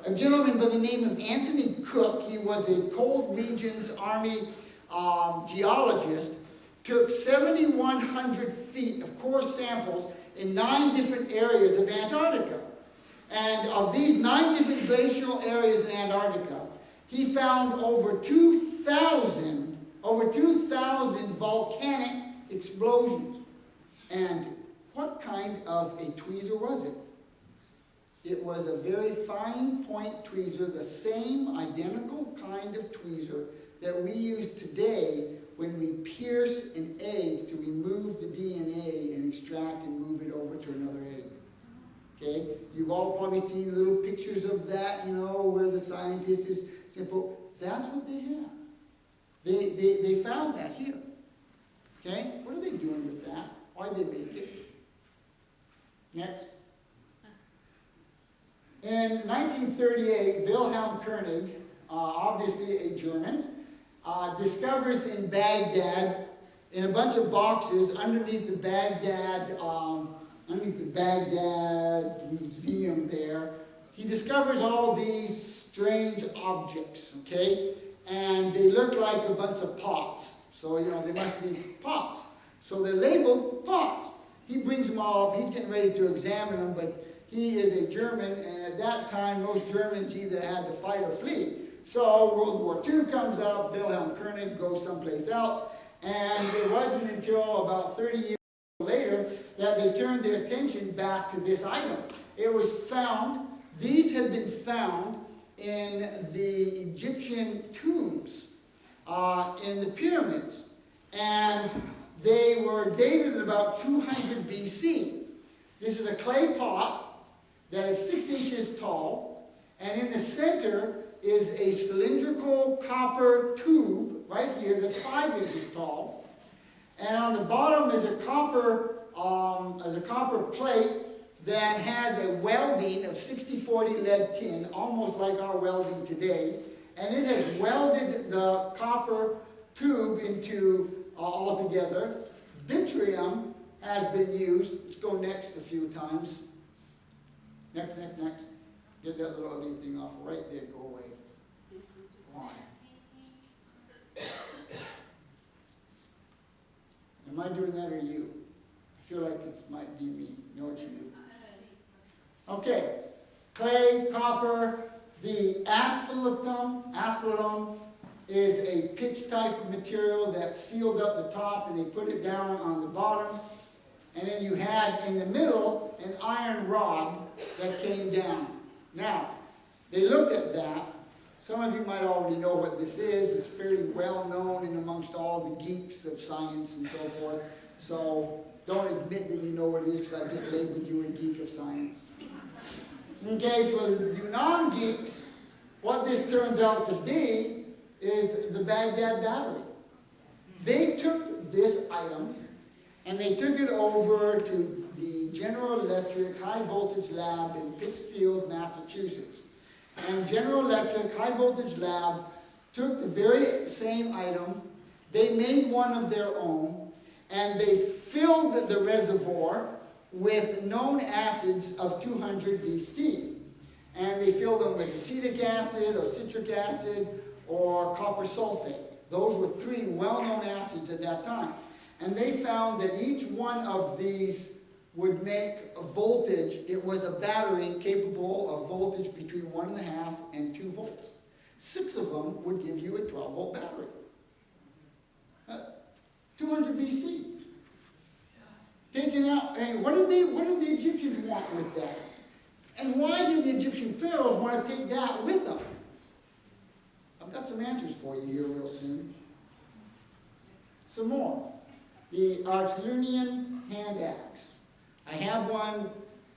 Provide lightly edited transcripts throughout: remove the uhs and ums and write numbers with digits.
a gentleman by the name of Anthony Cook. He was a Cold Regions Army geologist. Took 7,100 feet of core samples in 9 different areas of Antarctica. And of these 9 different glacial areas in Antarctica, he found over 2,000 volcanic explosions. And what kind of a tweezer was it? It was a very fine point tweezer, the same identical kind of tweezer that we use today when we pierce an egg to remove the DNA and extract and move it over to another egg. Okay? You've all probably seen little pictures of that, you know, where the scientist is simple. That's what they have. They found that here. Okay? What are they doing with that? Why did they make it? Next. In 1938, Wilhelm Koenig, obviously a German, discovers in Baghdad, in a bunch of boxes underneath the Baghdad museum there, he discovers all these strange objects, okay? And they look like a bunch of pots. So, you know, they must be pots. So they're labeled pots. He brings them all up. He's getting ready to examine them, but he is a German, and at that time, most Germans either had to fight or flee. So World War II comes up, Wilhelm Koenig goes someplace else, and it wasn't until about 30 years later that they turned their attention back to this item. It was found, these had been found in the Egyptian tombs, in the pyramids, and they were dated at about 200 BC. This is a clay pot that is 6 inches tall, and in the center is a cylindrical copper tube right here that's 5 inches tall, and on the bottom is a copper plate that has a welding of 60-40 lead tin, almost like our welding today, and it has welded the copper tube into all together. Yttrium has been used. Let's go next a few times. Next. Get that little ugly thing off right there. Go away. On. Am I doing that or you? I feel like it might be me. No, it's you. Okay. Clay, copper, the asphaltum is a pitch type of material that sealed up the top and they put it down on the bottom. And then you had in the middle an iron rod that came down. Now, they looked at that. Some of you might already know what this is. It's fairly well known in amongst all the geeks of science and so forth. So don't admit that you know what it is because I've just labeled you a geek of science. Okay, for you non-geeks, what this turns out to be is the Baghdad battery. They took this item and they took it over to the General Electric High Voltage Lab in Pittsfield, Massachusetts. And General Electric High Voltage Lab took the very same item, they made one of their own, and they filled the reservoir with known acids of 200 BC. And they filled them with acetic acid or citric acid or copper sulfate. Those were 3 well-known acids at that time. And they found that each one of these would make a voltage. It was a battery capable of voltage between 1.5 and 2 volts. 6 of them would give you a 12-volt battery. 200 BC. Taken out, and what did the Egyptians want with that? And why did the Egyptian pharaohs want to take that with them? I've got some answers for you here real soon. Some more. The Nwtn hand axe. I have one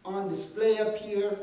on display up here.